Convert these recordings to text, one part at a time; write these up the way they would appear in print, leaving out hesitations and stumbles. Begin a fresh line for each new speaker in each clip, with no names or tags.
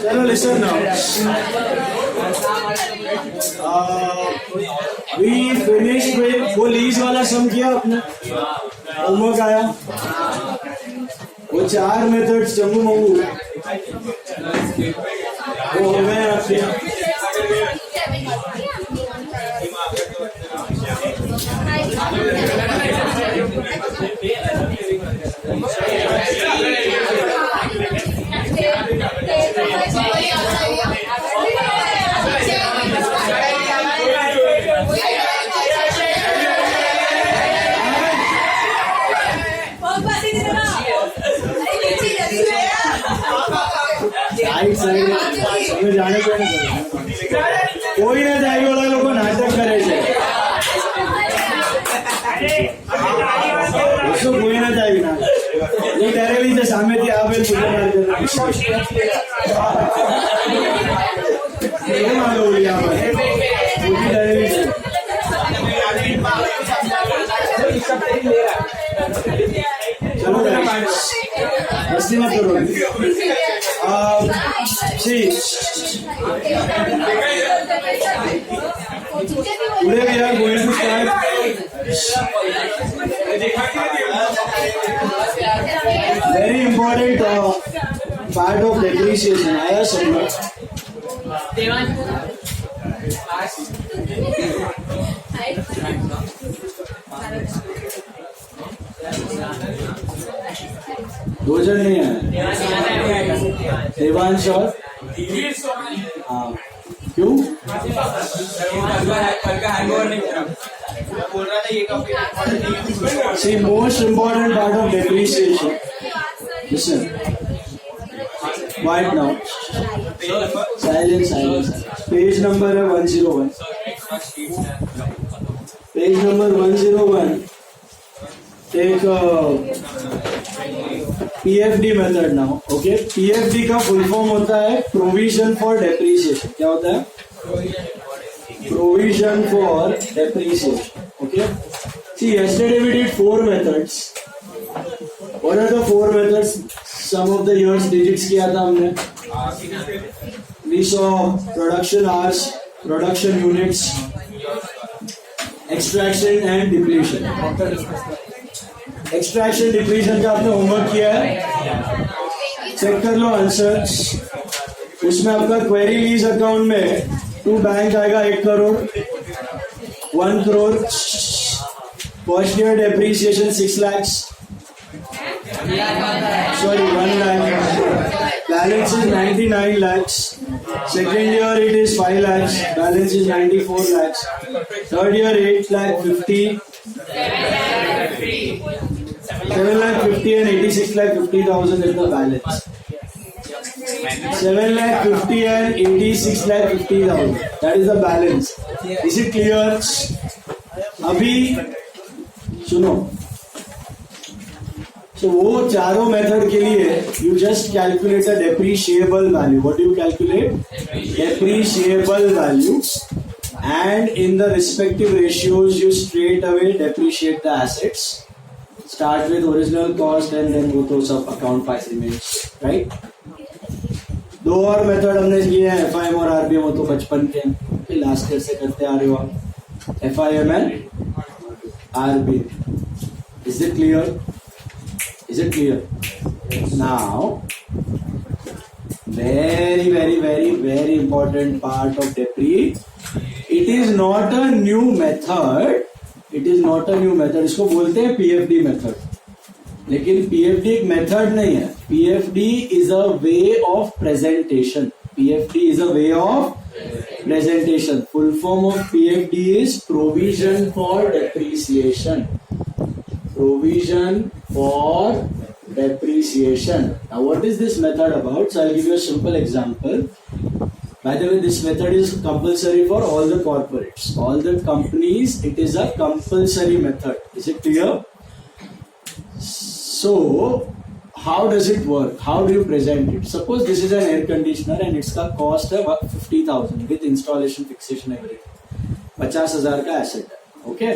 चलो listen now. We finished with वो lease वाला सम किया आपने, होमवर्क आया, वो 4 मेथड्स जम्मू मऊ वो हो गए आपके। તમે જાણે કોઈ ને જાય વાળા લોકો નાટક કરે છે, કોઈ ના જાય ના એ ડરેલી છે સામેથી આવેલ ચલો મસ્તી મત કરો. See, today we are going to start very important part of depreciation. आया समझ? दो जन नहीं है, देवांश और हाँ क्यों? See, most important part of depreciation. Listen. Quiet now. Silence. Page number है 101. Page number 101. Take PFD method now. Okay, PFD का फुल फॉर्म होता है प्रोविजन फॉर डेप्रिसिएशन. क्या होता है? Provision for depreciation. Okay, see yesterday we did 4 methods. What are the 4 methods? Some of the years digits किया था हमने. We saw production hours, production units, extraction and depletion. Extraction depletion का आपने homework किया है, चेक कर लो answers. उसमें आपका क्वेरी लीज अकाउंट में टू बैंक आएगा 1 crore, 1 crore. First year depreciation 6 lakh, sorry 1 lakh. Balance is 99 lakh. Second year it is 5 lakh, balance is 94 lakh. Third year 8 lakh 50, 7 lakh 50 and 86 lakh 50,000 is the balance. 7 lakh 50 and 86 lakh 50,000. That is the balance. Is it clear? अभी सुनो. So वो चारों method के लिए you just calculate a depreciable value. What do you calculate? Depreciable value. And in the respective ratios you straight away depreciate the assets. Start with original cost and then go to सब account price remains, right? 2 और method हमने किए हैं, FIM और RBM. वो तो बचपन के लास्ट ईयर से करते आ रहे हो आप. FIM and RBM. Is it clear? Is it clear? Now, very important part of depre. It is not a new method. इसको बोलते हैं PFD मेथड. लेकिन PFD एक मेथड नहीं है. PFD is a way of presentation. Full form of PFD is provision for depreciation. Now what is this method about? So I'll give you a simple example. By the way, this method is compulsory for all the corporates, all the companies. It is a compulsory method. Is it clear? So, how does it work? How do you present it? Suppose this is an air conditioner and its cost है 50,000 with installation, fixation, everything. 50,000 का asset है. Okay?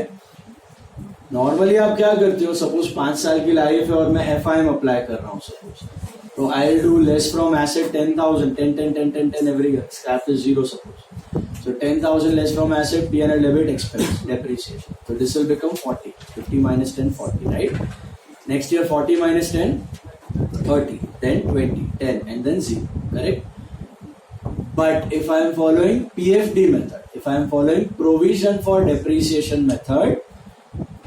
Normally आप क्या करते हो? Suppose 5 साल की life है और मैं FIM अप्लाई कर रहा हूँ. Suppose So I'll do less from asset 10,000, 10, 10, 10, 10, 10 every year. Scrap is 0 suppose. So 10,000 less from asset, P&L debit expense, depreciation. So this will become 40. 50 minus 10, 40, right? Next year 40 minus 10, 30, then 20, 10 and then 0, correct? But if I am following PFD method, if I am following provision for depreciation method,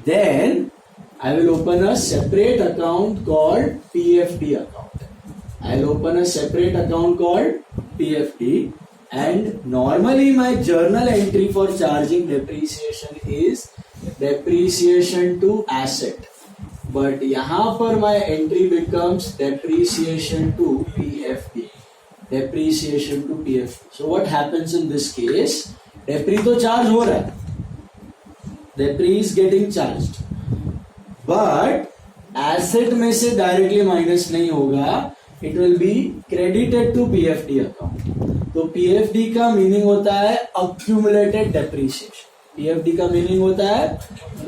then I will open a separate account called PFD account. I'll open a separate account called PFD, and normally my journal entry for charging depreciation is depreciation to asset. But यहाँ पर my entry becomes depreciation to PFD. Depreciation to PFD. So what happens in this case? Depre तो charge हो रहा है. Depre is getting charged. But asset में से directly minus नहीं होगा. It will be credited to PFD account. तो PFD का मीनिंग होता है accumulated depreciation. PFD का मीनिंग होता है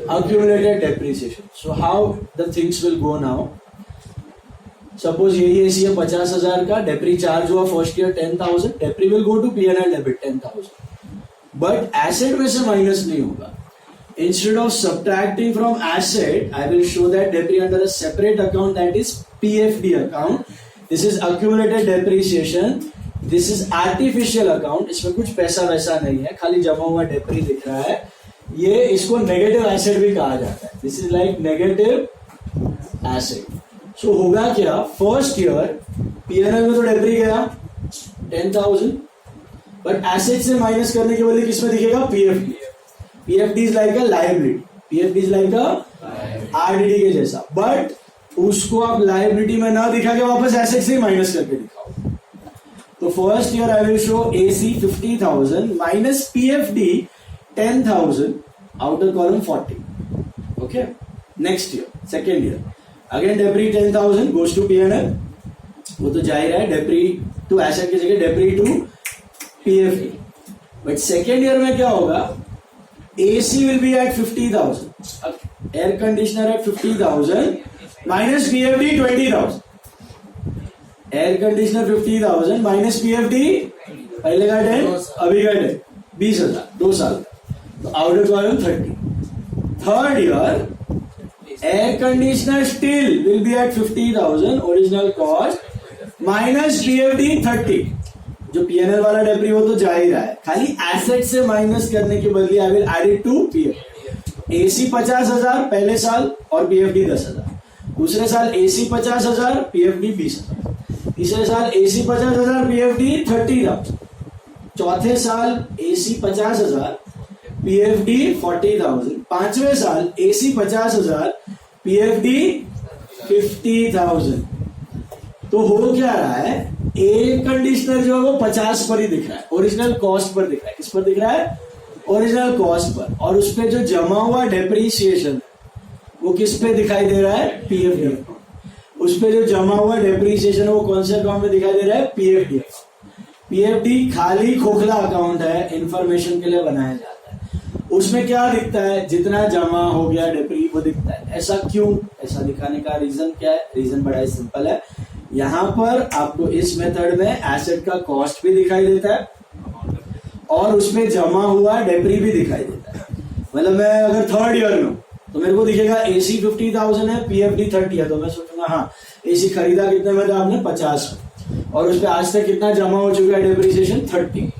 accumulated depreciation. So how the things will go now? Suppose यही एसी है 50,000 का, डेप्री चार्ज हुआ first year 10,000, depre will go to P&L debit 10,000. But asset में से माइनस नहीं होगा. Instead of subtracting from asset, I will show that depre under a separate account, that is PFD account. This is accumulated depreciation. This is artificial account. इसमें कुछ पैसा वैसा नहीं है, खाली जमा हुआ डेप्री दिख रहा है. ये इसको नेगेटिव एसेट भी कहा जाता है. This is like negative asset. So होगा क्या? फर्स्ट ईयर P&L में तो डेप्री गया 10,000, बट एसेट से माइनस करने के बदले किसमें दिखेगा? PFD. PFD is like a liability. PFD is like a RDD के जैसा, बट उसको आप लाइबिलिटी में ना दिखा के वापस एसेट से माइनस करके दिखाओ. तो first year I will show AC 50,000 minus PFD 10,000, outer column 40. Okay. Next year second year again depre 10,000 goes to P&L. वो तो जा ही रहा है डेप्री टू एसेट की जगह depre to PFD. But second year में क्या होगा? AC will be at 50,000, air conditioner at 50,000 minus PFD 20,000. Air conditioner 50,000 minus PFD पहले का 10, अभी का 10, 20,000 2 साल का. तो outer column 30. Third year air conditioner still will be at 50,000 original cost minus PFD 30. जो P&L वाला डेप्री वो तो जा ही रहा है, खाली एसेट से माइनस करने के बदले I will add it to PFD. AC 50,000 पहले साल और PFD 10,000. दूसरे साल AC 50,000 PFD 20,000. तीसरे साल AC 50,000 PFD 30,000. चौथे साल AC 50,000 PFD 40,000. पांचवें साल AC 50,000 PFD 50,000. तो हो क्या रहा है? एयर कंडीशनर जो है वो 50 पर ही दिख रहा है, ओरिजिनल कॉस्ट पर दिख रहा है. किस पर दिख रहा है? Original cost per. और उस पे जो जमा हुआ डेप्रीसिएशन वो किस पे दिखाई दे रहा है? PFD. उस पे जो जमा हुआ डेप्रीसिएशन वो कौन से अकाउंट में दिखाई दे रहा है? PFD. PFD खाली खोखला अकाउंट है, इंफॉर्मेशन के लिए बनाया जाता है. उसमें क्या दिखता है? जितना जमा हो गया डेप्री वो दिखता है. ऐसा क्यों? ऐसा दिखाने का रीजन क्या है? रीजन बड़ा ही सिंपल है. यहां पर आपको इस मेथड में एसेट का कॉस्ट भी दिखाई देता है और उसमें जमा हुआ डेप्री भी दिखाई देता है. मतलब मैं अगर थर्ड ईयर में हूं तो मेरे को दिखेगा AC 50,000 है, PFD 30 है, तो मैं सोचूंगा हाँ AC खरीदा कितने में था आपने? 50 में, और उस पर आज तक कितना जमा हो चुका है डेप्रीसिएशन? 30.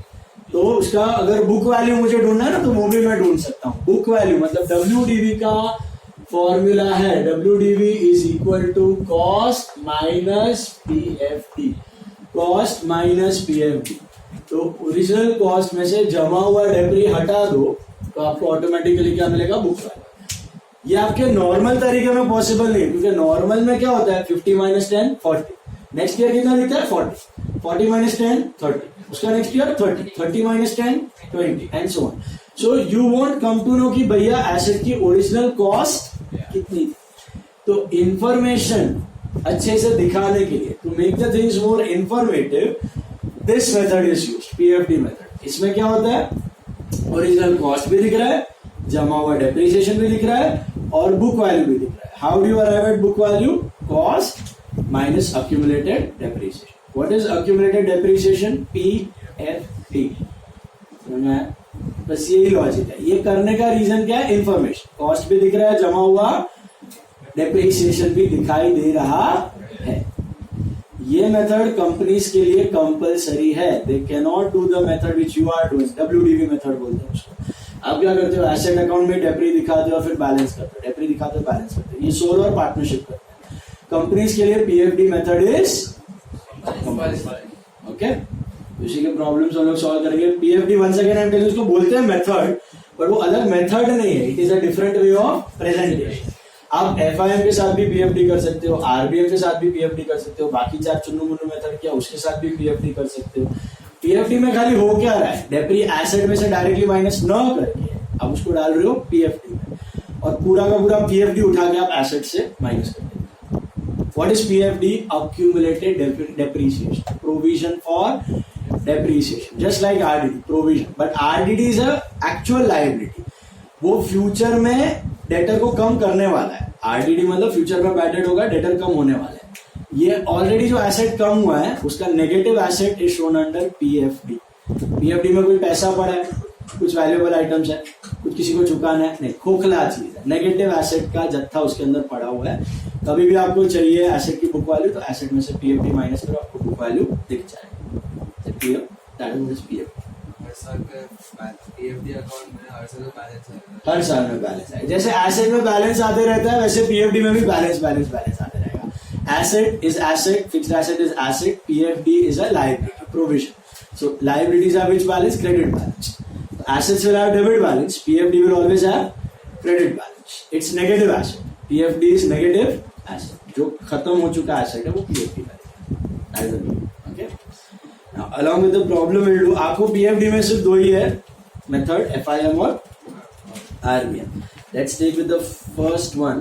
तो उसका अगर बुक वैल्यू मुझे ढूंढना है ना तो वो भी मैं ढूंढ सकता हूँ. बुक वैल्यू मतलब WDV का फॉर्मूला है WDV is equal to cost minus PFD. Cost minus PFD. तो ओरिजिनल कॉस्ट में से जमा हुआ डेप्री हटा दो तो आपको ऑटोमेटिकली क्या मिलेगा? Book value. ये आपके नॉर्मल तरीके में पॉसिबल नहीं, क्योंकि नॉर्मल में क्या होता है? 50 माइनस 10 40. नेक्स्ट ईयर कितना दिखता है? 40. 40 माइनस 10 30. उसका next year 30. 30 minus 10 20 and so on. So you want come to know कि भैया एसेट की ओरिजिनल कॉस्ट कितनी. तो इंफॉर्मेशन अच्छे से दिखाने के लिए, to make the things more informative, this method is used, PFD method. इसमें क्या होता है? ओरिजिनल कॉस्ट भी दिख रहा है, जमा हुआ डेप्रिसिएशन भी दिख रहा है और बुक वैल्यू भी दिख रहा है. How do you arrive at book value? Cost minus accumulated depreciation. What is accumulated depreciation? PFD. समझ में आया? बस यही लॉजिक है. ये करने का रीजन क्या है? इंफॉर्मेशन. कॉस्ट भी दिख रहा है जमा हुआ, डेप्रिसिएशन भी दिखाई दे रहा है. ये मेथड कंपनीज के लिए कंपलसरी है. They can not do the method which you are doing. WDV method बोलते हैं उसको. आप क्या करते हो? एसेट अकाउंट में डेप्री दिखाते हो और फिर बैलेंस करते हो. डेप्री दिखाते हो, बैलेंस करते हो. ये सोलो और पार्टनरशिप करते हैं. कंपनीज के लिए PFD मेथड इज ओके. उसी के प्रॉब्लम्स हम लोग सॉल्व करेंगे. PFD once again I am telling, उसको बोलते हैं मेथड, पर वो अलग मेथड नहीं है. It is a different way of presentation. आप FIM के साथ भी PFD कर सकते हो, RBM के साथ भी PFD कर सकते हो, बाकी 4 चुन्नू मुन्नू मेथड क्या उसके साथ भी PFD कर सकते हो. PFD में खाली हो क्या रहा है? डेप्री एसेट में से डायरेक्टली माइनस न करके आप उसको डाल रहे हो PFD में, और पूरा का पूरा PFD उठा के आप एसेट से माइनस कर देते हो. What is PFD? Accumulated depreciation, provision for depreciation, just like RDD, provision, but RDD is a actual liability. वो फ्यूचर में डेटर को कम करने वाला है. RDD मतलब फ्यूचर में बैड डेट होगा, डेटर कम होने वाला है. ये ऑलरेडी जो एसेट कम हुआ है उसका negative asset is shown under PFD. PFD में कोई पैसा पड़ा है, कुछ वैल्यूएबल आइटम्स है, कुछ किसी को चुकाना है, नहीं, खोखला चीज है. नेगेटिव एसेट का जत्था उसके अंदर पड़ा हुआ है. कभी भी आपको चाहिए एसेट की बुक वैल्यू तो एसेट में से PFD माइनस करो, आपको बुक वैल्यू दिख जाएगी.
PFD अकाउंट में हर साल बैलेंस है.
हर साल में बैलेंस है. जैसे एसेट में बैलेंस आते रहता है वैसे PFD में भी बैलेंस आते रहेगा. Asset is asset, fixed asset is asset, PFD is a liability, provision. So liabilities are which balance? Credit balance. Assets will have debit balance, PFD will always have credit balance. It's negative asset. PFD is negative asset. जो खत्म हो चुका asset है वो PFD balance. Okay. Now along with the problem we'll do, आपको PFD में सिर्फ 2 ही है method, FIM और RBM. Let's take with the first one.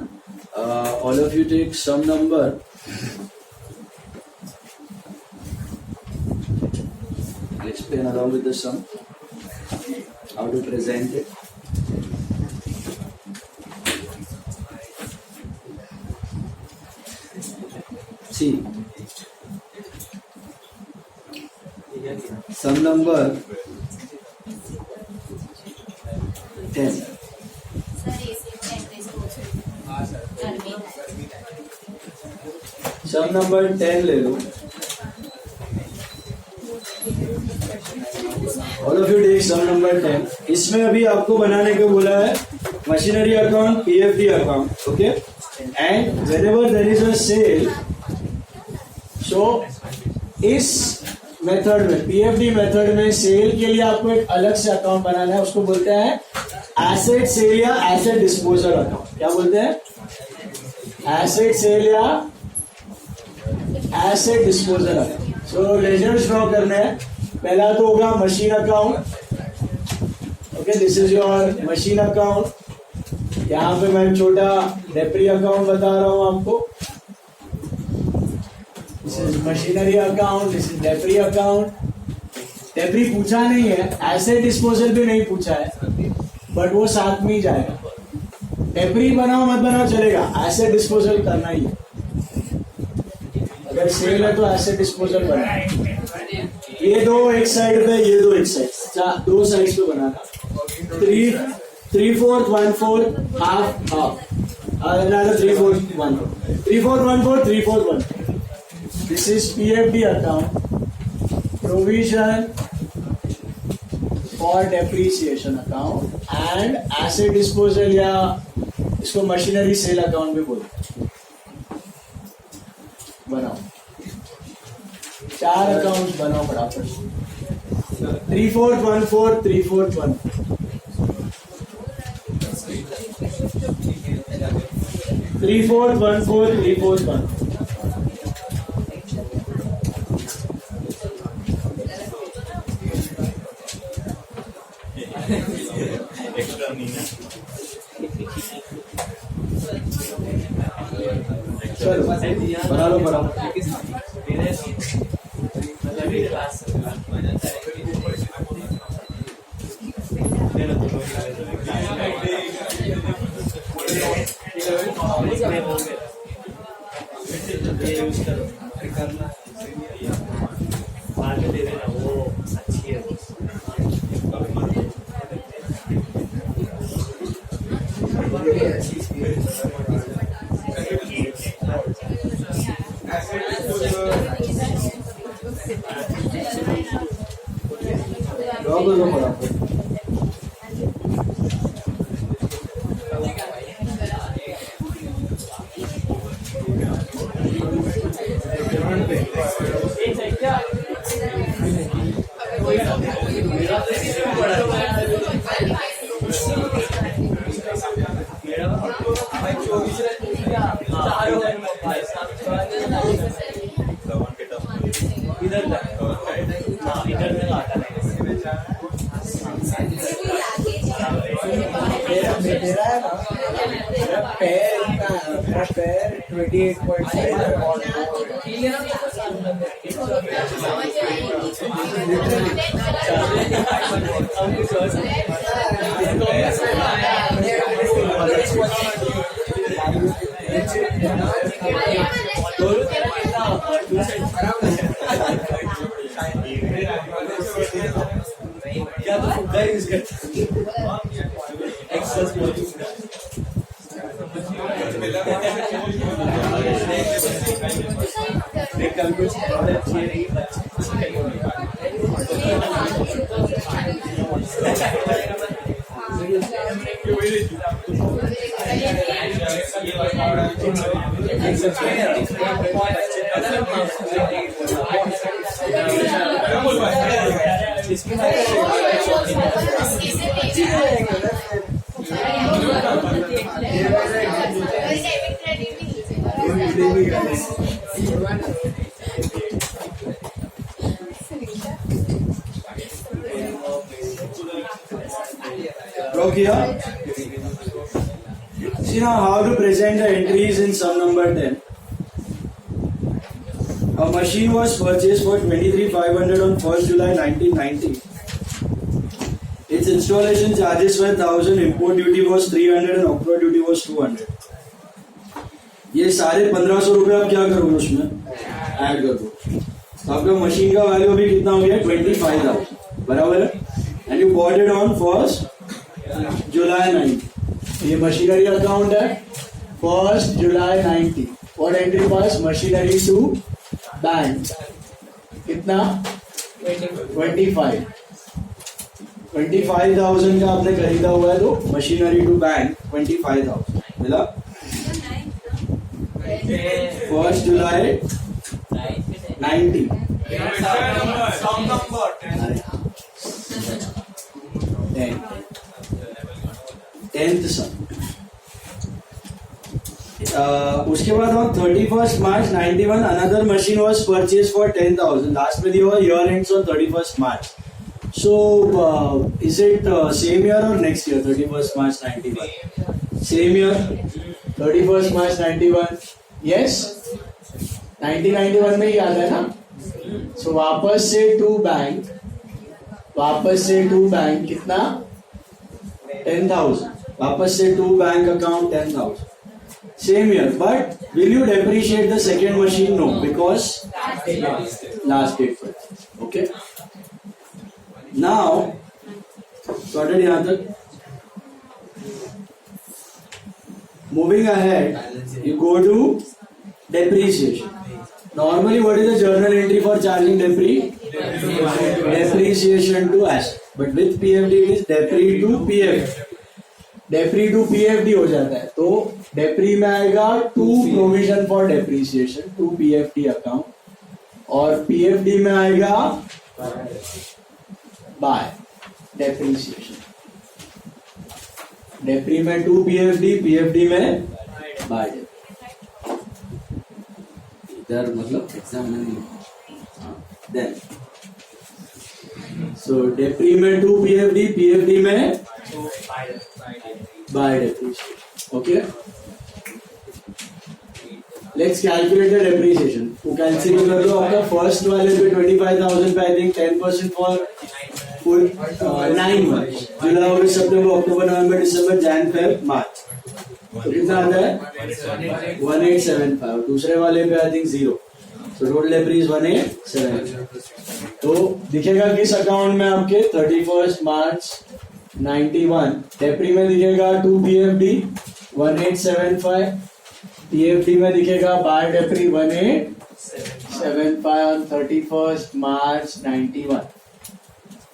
All of you take some number. I'll explain along with the sum how to present it. See, sum number 10. Some number 10 ले लो. All of you take some number 10. इसमें अभी आपको बनाने को बोला है machinery account, PFD account. Okay. And whenever there is a sale, so इस मेथड में, PFD मेथड में सेल के लिए आपको एक अलग से अकाउंट बनाना है. उसको बोलते हैं एसेट सेल या एसेट डिस्पोजल अकाउंट. क्या बोलते हैं? एसेट सेल या एसेट डिस्पोजल अकाउंट. सो लेजर्स ड्रॉ करना है. पहला तो होगा machine account. Okay, this is your machine account. यहाँ पे मैं छोटा डेप्री अकाउंट बता रहा हूं आपको. This is machinery account, this is depre account. Depre पूछा नहीं है, एसेट डिस्पोजल भी नहीं पूछा है, बट वो साथ में ही जाएगा. डेप्री बनाओ मत बनाओ चलेगा, एसेट डिस्पोजल करना ही है. अगर सेल है तो एसेट डिस्पोजल बनाना. ये 2 एक साइड पे, ये 2 एक साइड, 2 साइड्स पे बनाना. 3/4, 1/4, half. Another 3/4, 1/4. 3/4, 1/4, 3/4, 1/4. This is PFD account. Provision for depreciation account and asset disposal या इसको मशीनरी सेल अकाउंट भी बोलते हैं. बनाओ 4 अकाउंट बनाओ बराबर. 3/4, 1/4, 3/4, 1/4. 3/4, 1/4, 3/4, 1/4. चलो बना लो बराबर. ड्रॉ कर लो फटाफट।
पैर
'Draw किया? See now how to present the entries in sum number 10. A machine was purchased for 23,500 on 1st July 1990. Its installation charges were 1,000, import duty was 300 and octroi duty was 200. ये सारे 1,500 रुपए आप क्या करोगे उसमें ऐड कर दो, तो आपका मशीन का वैल्यू अभी कितना हो गया 25,000, बराबर है। And you bought it on 1st July 90. ये मशीनरी अकाउंट है 1st July 90. और entry pass machinery to bank कितना 25,000 का आपने खरीदा हुआ है, तो मशीनरी टू बैंक 25,000 मिला। 1st July 90. 10th sum। उसके बाद हम 31st March 91 another machine was purchased for 10,000. Last में दिया हुआ year ends on 31st March. So is it same year or next year? 31st March 91. Same year. 31st March 91. Yes. 1991 में ही आता है ना। So वापस से टू बैंक कितना 10,000. वापस से to bank account 10,000. Same year, but will you depreciate the second machine? No, because last date purchase. Okay. Now, sorted यहाँ तक. Moving ahead, you go to depreciation. Normally, what is the journal entry for charging depreciation to asset. But with PFD, it is depre to PFD. Depre to PFD हो जाता है, तो depre में आएगा to provision for depreciation to PFD account, और PFD में आएगा by depreciation. Depre में टू पीएफडी, पीएफडी में बाय इधर मतलब एग्जाम में नहीं। देन सो डेप्री में टू पीएफडी, पीएफडी में by depreciation. Okay. Let's calculate the depreciation. वो कैंसिल कर दो आपका फर्स्ट वाले पे 25,000 पे I think 10% for full 9 month, July August September October November December Jan Feb March, तो कितना आता है 1875। दूसरे वाले पे आई थिंक 0, तो टोटल डेप्री 1875। तो दिखेगा किस अकाउंट में आपके 31st March 91 डेप्री में दिखेगा टू पीएफडी 1875, पीएफडी में दिखेगा by depre 1875 on 31st March 91।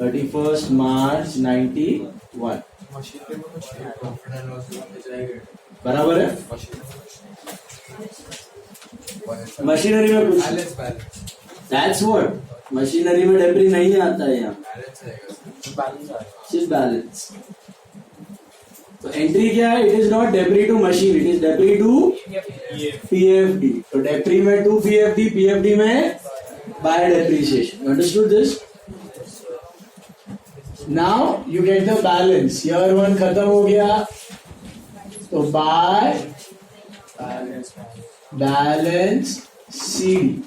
31st March 91
machine पे कुछ प्रॉफिट एंड लॉस में जाएगा
बराबर है. मशीनरी में कुछ
balance balance
that's what machinery में डेप्री नहीं आता है यहाँ,
बैलेंस आएगा
बैलेंस आएगा.
सिर्फ बैलेंस. तो एंट्री क्या है? It is not depre to machine, it is depre to PFD. तो डेप्री में टू पीएफडी, पीएफडी में by depreciation. Understood this? Now you get the balance. Year 1 खत्म हो गया तो by balance CD.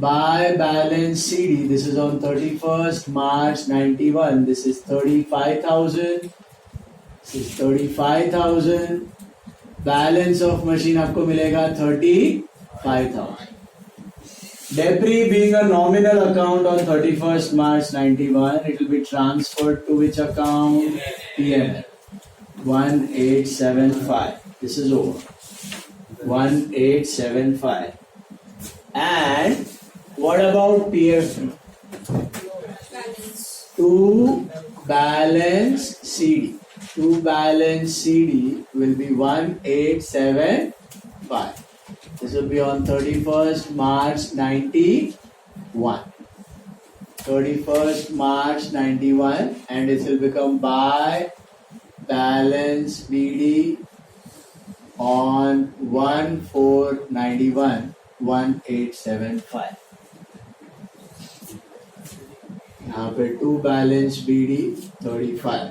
By balance CD, this is on 31st March 91. This is 35,000. This is 35,000. Balance of machine आपको मिलेगा 35,000. Debris being a nominal account on 31st March 91, it will be transferred to which account? PML. 1875. This is over. 1875. And what about PFD? To balance CD. To balance CD will be 1875. This will be on 31st March 91. 31st March 91, and this will become by balance BD on 1491 1875. यहाँ पे to balance BD 35.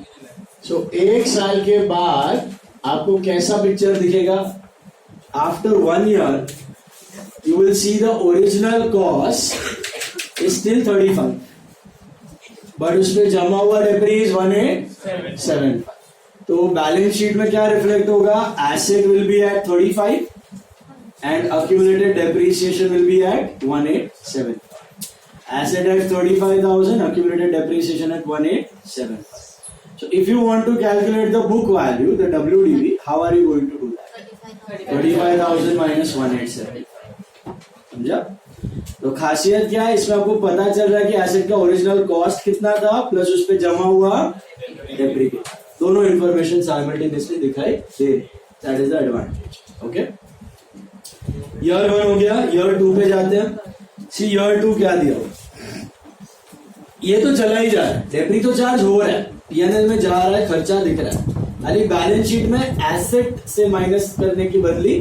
सो एक साल के बाद आपको कैसा picture दिखेगा? After 1 year you will see the original cost is still 35, but उसमें जमा हुआ डेप्री इज 1875. तो बैलेंस शीट में क्या रिफ्लेक्ट होगा? Asset will be at 35 and accumulated depreciation will be at 1875. Asset at 35,000, accumulated depreciation at 1875. So if you want to calculate the book value, the WDV, how are you going to do that? 35,000 minus 1875. समझा? तो खासियत क्या है इसमें? आपको पता चल रहा है कि एसेट का ओरिजिनल कॉस्ट कितना था प्लस उस पे जमा हुआ डेप्री. दोनों इंफॉर्मेशन साइमल्टेनियसली दिखाई दे. That is the advantage. Okay, year 1 हो गया. ईयर 2 पे जाते हैं. सी ईयर 2 क्या दिया? ये तो चला ही जा रहा है, डेप्री तो चार्ज हो रहा है, पीएनएल में जा रहा है, खर्चा दिख रहा है. खाली बैलेंस शीट में एसेट से माइनस करने की बदली